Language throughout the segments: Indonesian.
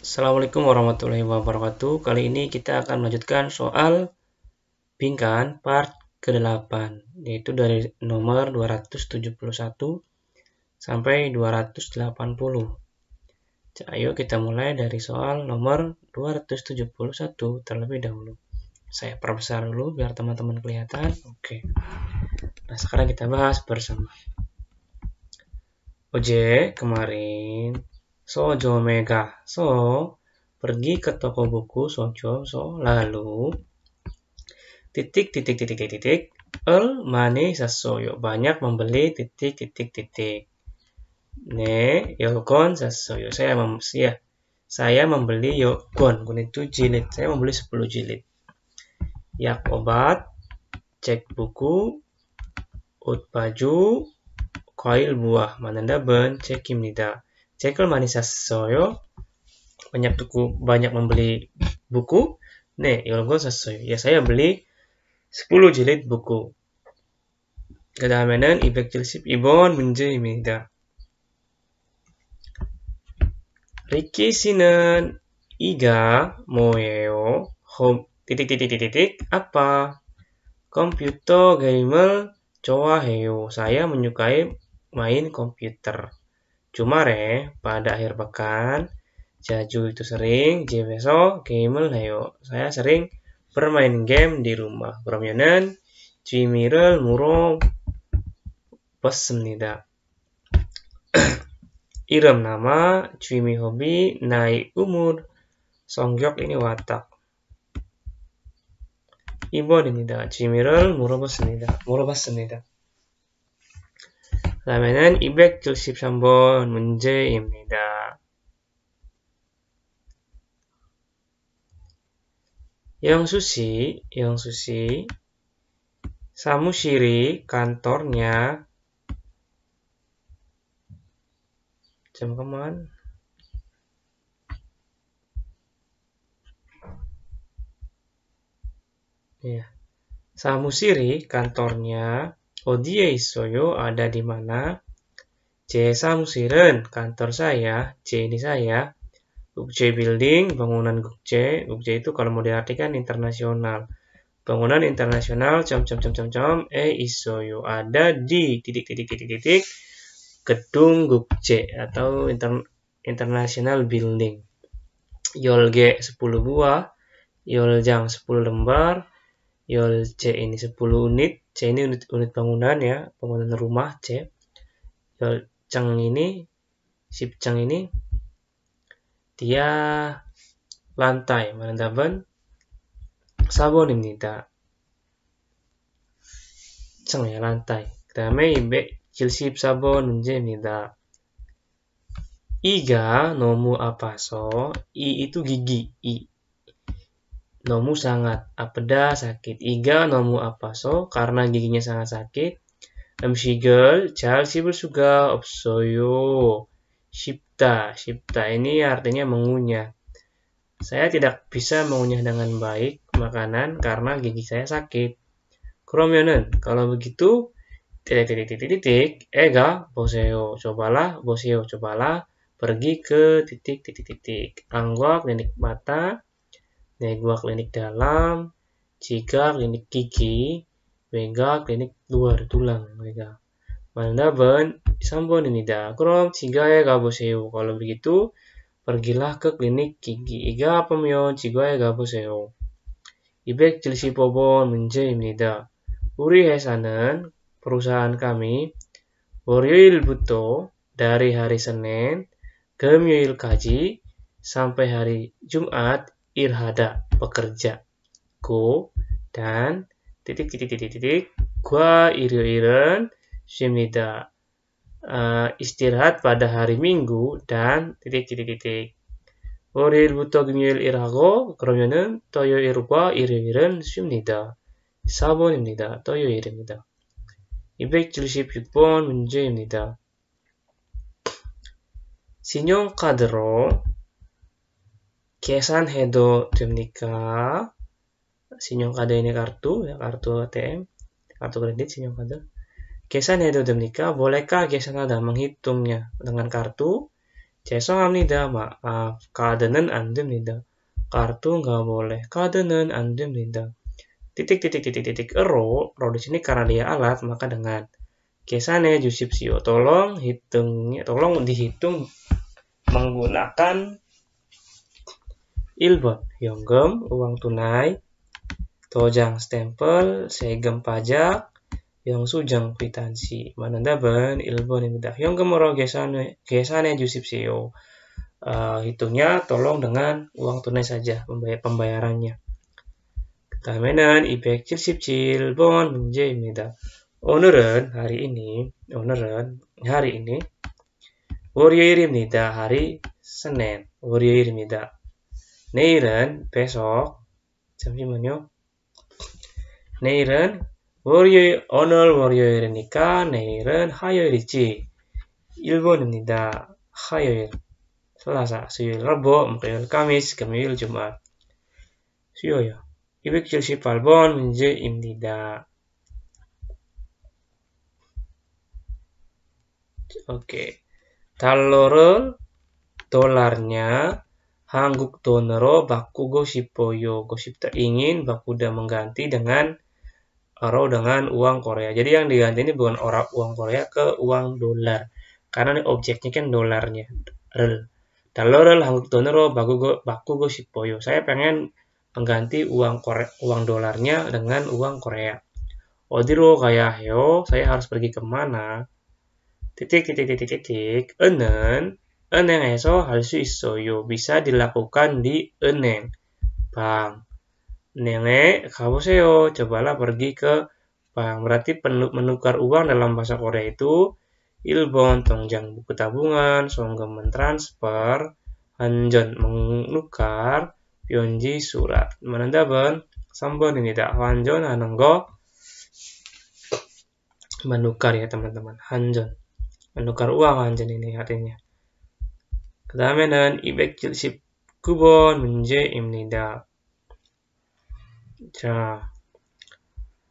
Assalamualaikum warahmatullahi wabarakatuh. Kali ini kita akan melanjutkan soal Bingkan part ke-8, yaitu dari nomor 271 sampai 280. Ayo kita mulai dari soal nomor 271 terlebih dahulu. Saya perbesar dulu biar teman-teman kelihatan. Oke. Nah, sekarang kita bahas bersama. Oje, kemarin Sojo Mega pergi ke toko buku Sojo lalu el mane sasoyo banyak membeli ne yokon sasoyo saya membeli yokon itu jilid, saya membeli 10 jilid. Yak obat, cek buku, ut baju, koil buah, mananda ben cekimnida. Cekel manisas soyo banyak membeli buku. Ne, yolgon sasoyo. Ya saya beli 10 jilid buku. Kedamenan ibek jilsip ibon menjemida. Riki sinen iga moyeo home apa? Komputer gamer cowa heyo. Saya menyukai main komputer. Cuma pada akhir pekan, Jaju itu sering, Jeveso, gamer heyo. Saya sering bermain game di rumah. 그러면은 취미를 물어봤습니다. Iram nama, 취미 hobi, naik umur, 성격 ini watak. 이번입니다. 취미를 물어봤습니다. 다음에는 273번 문제입니다. 영수씨, 사무실이 kantornya, 잠깐만. Ya. 사무실이 kantornya 어디에 있어요? Ada di mana? 제 사무실은 kantor saya, J ini saya. Gukje Building, bangunan Gukje. Gukje itu kalau mau diartikan internasional. Bangunan internasional, isoyo. Ada di gedung Gukje atau International Building. Yolge 10 buah, Yoljang 10 lembar, Yolce ini 10 unit, C ini unit bangunan ya, bangunan rumah C. Yoljang ini, Sipjang ini, dia lantai, mandaban sabon입니다. 장 ya lantai. 그다음에 274번 문제입니다. 이가 너무 아파서 I itu gigi I. 너무 sangat apeda sakit. 이가 너무 아파서 karena giginya sangat sakit. 음식을 잘 씹을 수가 없어요. Shipta ini artinya mengunyah. Saya tidak bisa mengunyah dengan baik makanan karena gigi saya sakit. 그러면은 kalau begitu ega 보세요. cobalah pergi ke Angwa klinik mata, Negwa klinik dalam, Ciga klinik gigi, Wega klinik luar tulang. Wega. 만나본 3번입니다. 그럼 지가에 가보세요. kalau begitu, pergilah ke klinik gigi. 이가 아프면 지가에 가보세요. 275번 문제입니다. 우리 회사는 perusahaan kami 월요일부터 dari hari Senin 금요일까지 sampai hari Jumat irhada bekerja. Go dan gua iryo-iren 쉽니다. istirahat pada hari Minggu dan 월요일부터 금요일 일하고 그러면은 토요일과 일요일은 쉽니다. 4번입니다. 토요일입니다. 276번 문제입니다. 신용카드로 계산해도 됩니까? 신용카드 ini kartu, ya, kartu ATM, kartu kredit, 신용카드. 계산해도 됩니까? Bolehkah 계산하다 menghitungnya dengan kartu? 죄송합니다. maaf. 카드는 안 됩니다. kartu nggak boleh. 카드는 안 됩니다. Titik. Ro di sini karena dia alat, maka dengan 계산해 주십시오. tolong dihitung menggunakan 1번 현금, uang tunai, 도장 stempel, 세금 pajak, 영수증 kwitansi. 만원답은 1번입니다. 현금으로 계산해 주십시오. hitungnya tolong dengan uang tunai saja pembayarannya. 다음에는 277번 문제입니다. 오늘은 hari ini 월요일입니다. hari Senin, 월요일입니다. 내일은 besok, 잠시만요. 내일은 오늘 월요일이니까 내일은 화요일이지. 1번입니다. 화요일, Selasa, 수요일, Rabu, 목요일, Kamis, 금요일, Jumat. 수요일. 278번 문제입니다. Oke. Dolarnya 한국 돈으로 바꾸고 싶어요. ingin, bakuda mengganti dengan uang Korea. Jadi yang diganti ini bukan uang Korea ke uang dolar. Karena ini objeknya kan dolarnya. 달러를 한국 돈으로 바꾸고 싶어요. Saya pengen mengganti uang dolarnya dengan uang Korea. 어디로 가야 해요? Saya harus pergi kemana? 은행에서 할 수 있어요. bisa dilakukan di 은행, bank. 은행에 가보세요. cobalah pergi ke bank. Berarti menukar uang dalam bahasa Korea itu 1번 통장 buku tabungan, 송금 transfer, 환전 menukar, 편지 surat. 만원답은 3번입니다. 환전하는 거 menukar ya teman-teman. 환전 menukar uang 환전 ini artinya. 그 다음에는 279번 문제입니다. 자,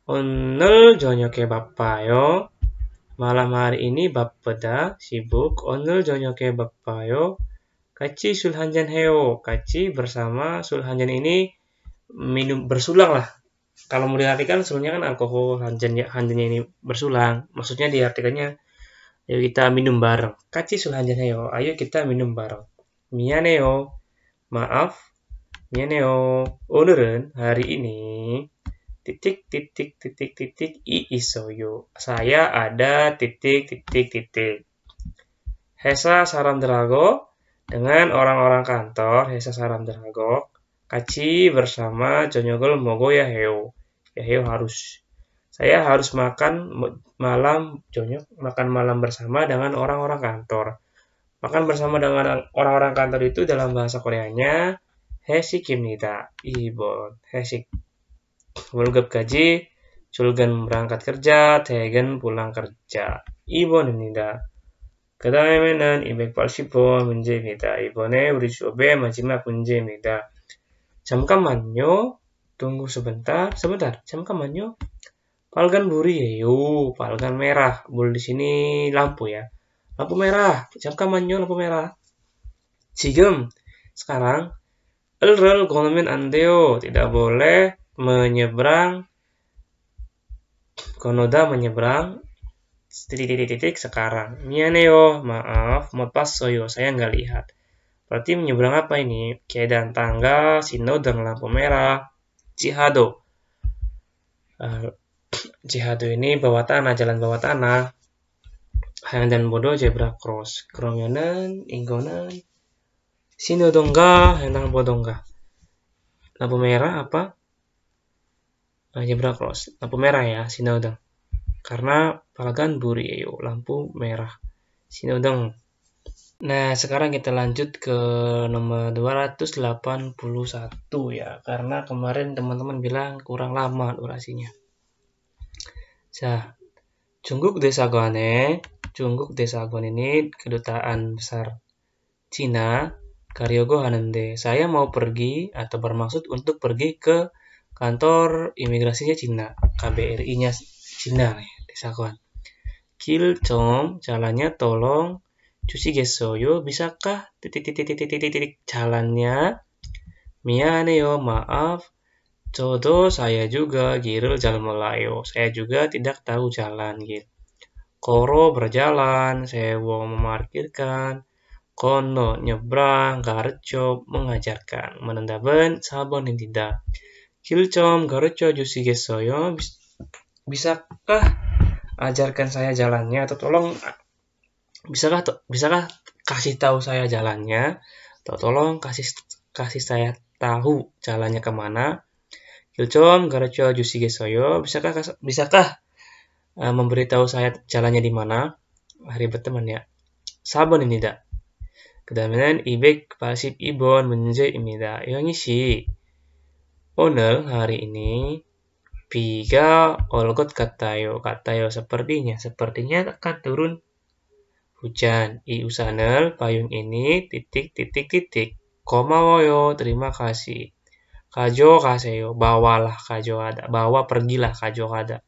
오늘 저녁에 바빠요. malam hari ini bapada, sibuk. 오늘 저녁에 바빠요. 같이 술 한잔 해요. 같이 bersama, 술 한잔 ini minum bersulang lah. Kalau mau diartikan sulnya kan alkohol, hanjannya ini bersulang. Maksudnya diartikannya ayo kita minum bareng. 같이 술 한잔 해요. Ayo kita minum bareng. 미안해요. maaf. 미안해요. 오늘은 hari ini titik 있어요. Saya ada titik. 회사 사람들하고 dengan orang-orang kantor, 회사 사람들하고 같이 bersama 저녁을 먹어야 해요. Ya 해요 harus. Saya harus makan malam bersama dengan orang-orang kantor. Makan bersama dengan orang-orang kantor itu dalam bahasa Koreanya 회식입니다. 2번 회식. 월급 가지, 출근 berangkat kerja, 퇴근 pulang kerja. 2번입니다. 그 다음에는 280번 문제입니다. 이번에 우리 수업의 마지막 문제입니다. 잠깐만요. tunggu sebentar. 잠깐만요. 빨간 불이에요. 빨간 merah. 불 di sini lampu ya. lampu merah. 잠깐만요. lampu merah. 지금 sekarang 을을 건너면 안 돼요. Tidak boleh menyeberang. 건너다 menyeberang. Titik sekarang. 미안해요. maaf. 못 봤어요. saya nggak lihat. Berarti menyeberang apa ini? Keadaan tangga, sinodang lampu merah, jihado. Jihado ini bawah tanah, jalan bawah tanah. 횡단보도 zebra cross. 그러면은 이거는 신호등과 횡단보도인가? lampu merah apa? Zebra cross. lampu merah ya, 신호등. Karena 빨간 불이에요. lampu merah. 신호등. Nah, sekarang kita lanjut ke nomor 281 ya. Karena kemarin teman-teman bilang kurang lama durasinya. 자, 중국 대사관 ini kedutaan besar Cina 가려고 하는데 saya mau pergi atau bermaksud untuk pergi ke kantor imigrasinya Cina, KBRI-nya Cina ya, 대사관. 길 좀, jalannya tolong 주시겠어요? bisakah jalannya? 미안해요, maaf. 저도 saya juga 길을 잘 몰라요. Saya juga tidak tahu jalan gitu. Koro berjalan, sewo memarkirkan, kono nyebrang, 가르쳐 mengajarkan. menendab은 4번입니다. 길 좀 가르쳐 주시겠어요? bisakah ajarkan saya jalannya, atau tolong bisakah kasih tahu saya jalannya, atau tolong kasih saya tahu jalannya kemana. 길 좀 가르쳐 주시겠어요? bisakah memberitahu saya jalannya di mana? Ribet teman ya. 4번입니다. 그 다음에는 282번 문제입니다. 영희 씨, 오늘 hari ini 비가 올 것 같아요. sepertinya akan turun hujan. 이 우산을 payung ini 고마워요. terima kasih. 가져가세요. bawalah, 가져가다. bawa, pergilah, 가져가다.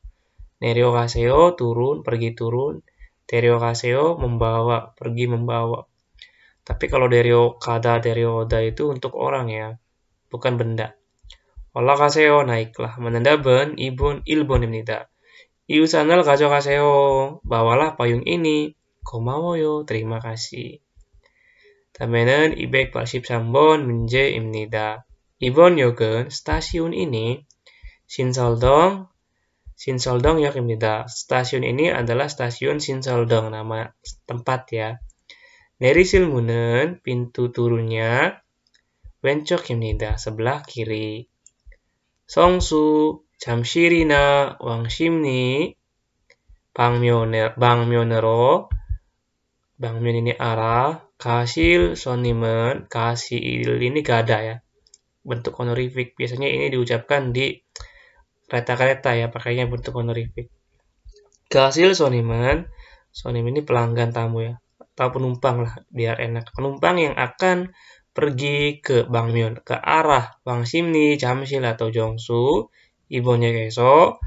내려가세요. turun, pergi turun. 데려가세요. membawa, pergi membawa. Tapi kalau 데려오다 itu untuk orang ya, bukan benda. 올라가세요. naiklah. menendab은 1번입니다. 이 우산을 가져가세요. bawalah payung ini. 고마워요. terima kasih. 다음에는 283번 문제입니다. 이번 역은 stasiun ini 신설동역입니다. stasiun ini adalah stasiun 신설동, nama tempat ya. 내리실 문은 pintu turunnya 왼쪽입니다. sebelah kiri. 성수, 잠실이나 왕십리 방면으로, 방면 ini arah, 가실 손님은, 가실 ini gada ya, bentuk honorific. Biasanya ini diucapkan di kereta-kereta ya, pakainya bentuk honorific. 가실 손님은, 손님 ini pelanggan tamu ya, atau penumpang lah biar enak. Penumpang yang akan pergi ke 방면, ke arah 왕십리, 잠실 atau 정수. 이번 역에서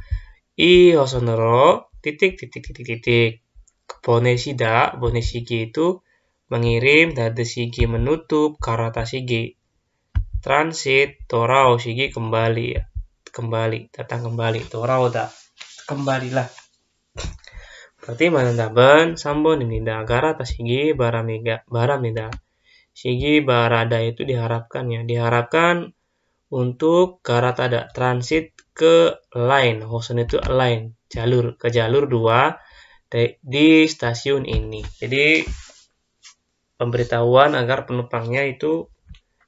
이 호선으로 보내시기 itu mengirim, 닫으시기 menutup, 갈아타시기 transit, 돌아오시기 kembali ya, kembali, datang kembali, 돌아오다 kembalilah. berarti menendab은 3번입니다. 갈아타시기 바랍니다. Shigi barada itu diharapkan ya, diharapkan untuk garatada, transit ke line, hosen itu line, jalur, ke jalur 2 di stasiun ini. Jadi pemberitahuan agar penumpangnya itu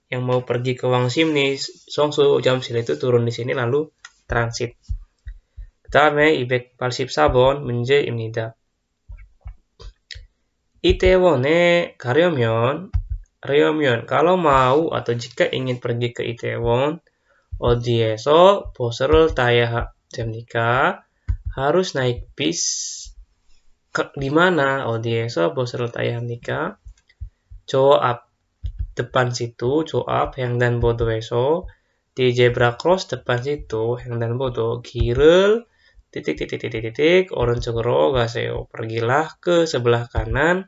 yang mau pergi ke 왕십리, 성수, 잠실 itu turun di sini lalu transit. 그다음에 284번 문제입니다. 이태원에 가려면 kalau mau atau jika ingin pergi ke Itaewon, 어디에서 버스를 타야 됩니까? harus naik bis di mana? 어디에서 버스를 타야 합니까? 저 앞, depan situ, 저 앞 횡단보도에서, di zebra cross depan situ, 횡단보도, 길을 오른쪽으로 가세요. pergilah ke sebelah kanan,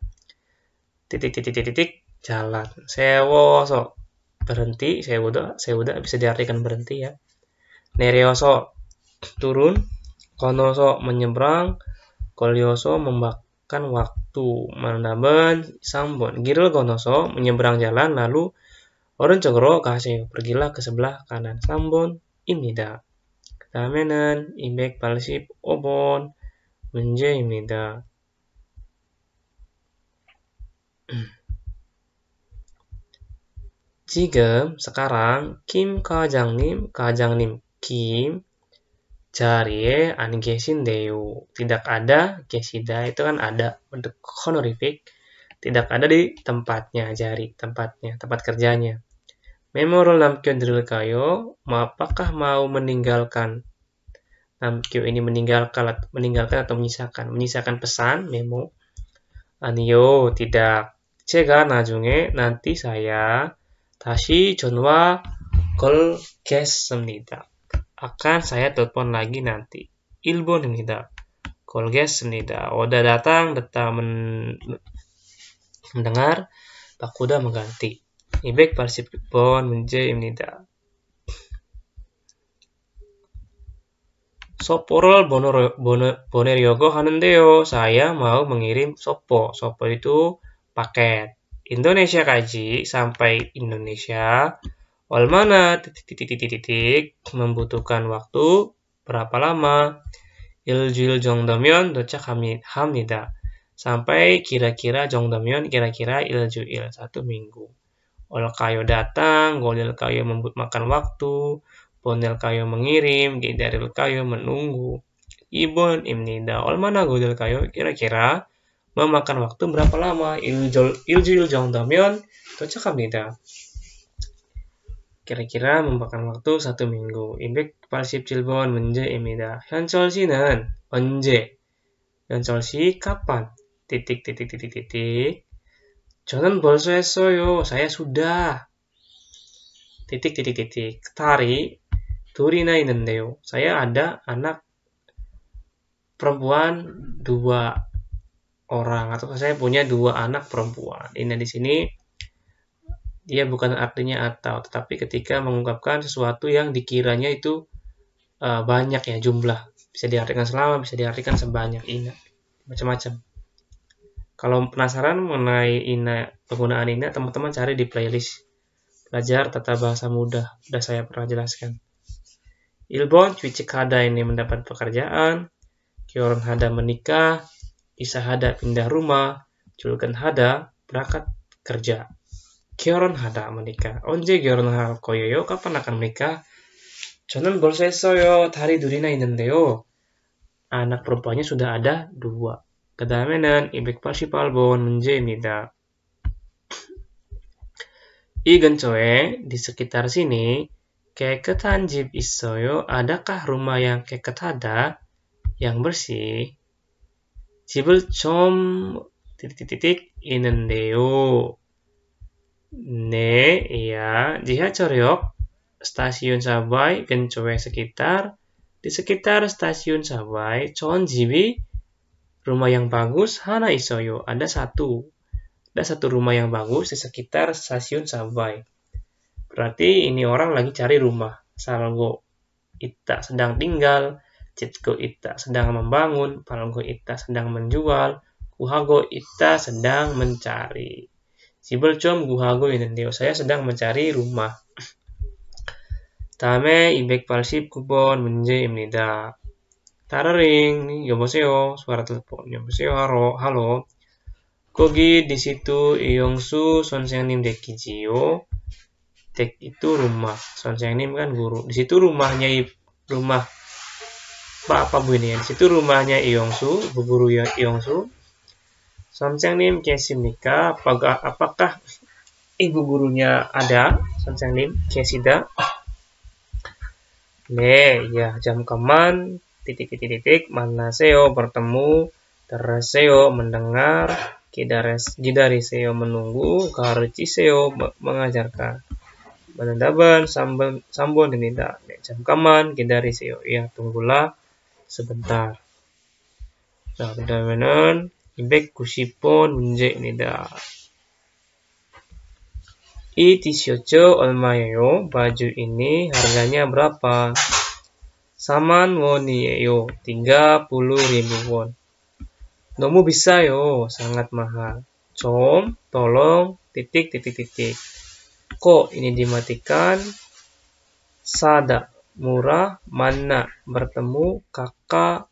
jalan. 세워서 berhenti, 세우다 bisa diartikan berhenti ya. 내려서 turun, 건너서 menyeberang, 걸려서 memakan waktu. menendab은 3번. 길을 건너서 menyeberang jalan, lalu 오른쪽으로 가세요. pergilah ke sebelah kanan. 3번입니다. 그다음에는 285번 문제입니다. 지금 sekarang Kim 과장님 Kim 자리에 안 계신데요. Tidak ada, 계시다 itu kan ada, bentuk honorific. Tidak ada di tempatnya, tempatnya, tempat kerjanya. 메모를 남겨드릴까요? apakah mau meninggalkan? 남겨 ini meninggalkan atau menyisakan pesan, memo. 아니요, tidak. 제가 나중에, nanti saya 다시 전화 걸겠습니다. akan saya telepon lagi nanti. 1번입니다. 걸겠습니다. udah datang mendengar, bakuda mengganti. Ibek parsip bon 문제입니다. 소포를 보내려고 하는데요. Saya mau mengirim sopo. Sopo itu paket. Indonesia kaji sampai Indonesia. 얼마나 titik membutuhkan waktu berapa lama? 일주일 정도면 도착합니다. Sampai kira-kira 정도면 kira-kira 일주일 1 minggu. 올까요 datang, 고릴까요 makan waktu, 보낼까요 mengirim, 기다릴까요 menunggu. 이번입니다. 얼마나 고릴까요? kira-kira memakan waktu berapa lama? 일주일 정도면 도착합니다. kira-kira memakan waktu 1 minggu. 287번 문제입니다. 현철 씨는 언제? 현철 씨 kapan? 저는 벌써 했어요. saya sudah. 딸이 둘이나 있는데요. saya ada anak perempuan 2 orang, atau saya punya 2 anak perempuan. Ini di sini dia bukan artinya atau, tetapi ketika mengungkapkan sesuatu yang dikiranya itu banyak ya jumlah. Bisa diartikan selama, bisa diartikan sebanyak, ina, macam-macam. Kalau penasaran mengenai ina, penggunaan ina, teman-teman cari di playlist belajar tata bahasa mudah. Sudah saya pernah jelaskan. Ilbon, Cuicik-hada ini mendapat pekerjaan. Kioron-hada menikah. Isa-hada pindah rumah. Julgen-hada berangkat kerja. Kioron-hada menikah. Onje Kioron-hal koyoyo, kapan akan menikah? 저는 벌써 했어요. 딸이 둘이나 있는데요. Anak perempuannya sudah ada 2. 그 다음에는 288번 문제입니다. 이 근처에, di sekitar sini, 깨끗한 집 있어요? Adakah rumah yang 깨끗하다? yang bersih? 집을 좀 있는데요. 네, iya. 지하철역 stasiun Sabai 근처에 sekitar. Di sekitar stasiun Sabai, 좋은 집이 rumah yang bagus hana isoyo. Ada satu rumah yang bagus di sekitar stasiun Sabai. Berarti ini orang lagi cari rumah. Salgo ita sedang tinggal, Citko ita sedang membangun, Palgo ita sedang menjual, Guhago ita sedang mencari. Sibelcom guhago 있는데요. Saya sedang mencari rumah. 다음에 289번 문제입니다. 타라링, 여보세요. suara telepon. 여보세요. halo. 거기 di situ 이용수 선생님 댁이지요. 댁 itu rumah. 선생님 kan guru. Di situ rumahnya rumah apa Bu ini ya? Di situ rumahnya 이용수, Bu guru 이용수. 선생님 계십니까? Apakah ibu gurunya ada? 선생님 계시다? 네, ya 잠깐만. 만나세요, bertemu, teraseo, mendengar, 기다리세요, menunggu, 가르치세요, mengajarkan. menandaban, sambon입니다. 네, 잠깐만, 기다리세요. Ya, tunggulah sebentar. 자, 그다음에는 290번 문제입니다. 이 티셔츠 얼마예요? Baju ini harganya berapa? 4만 원이에요. 30.000 won. 너무 비싸요. sangat mahal. 좀, tolong, Kok ini dimatikan? Sada, murah. Mana, bertemu. Kakak,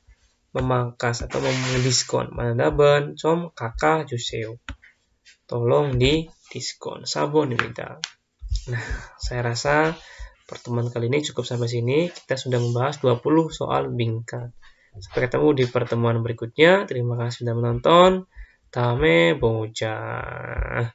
memangkas atau mendiskon. Manadaban, 좀 kakak 주세요. Tolong didiskon. Sabon입니다. Nah, saya rasa pertemuan kali ini cukup sampai sini. Kita sudah membahas 20 soal bingkai. Sampai ketemu di pertemuan berikutnya. Terima kasih sudah menonton. 다음에 보자.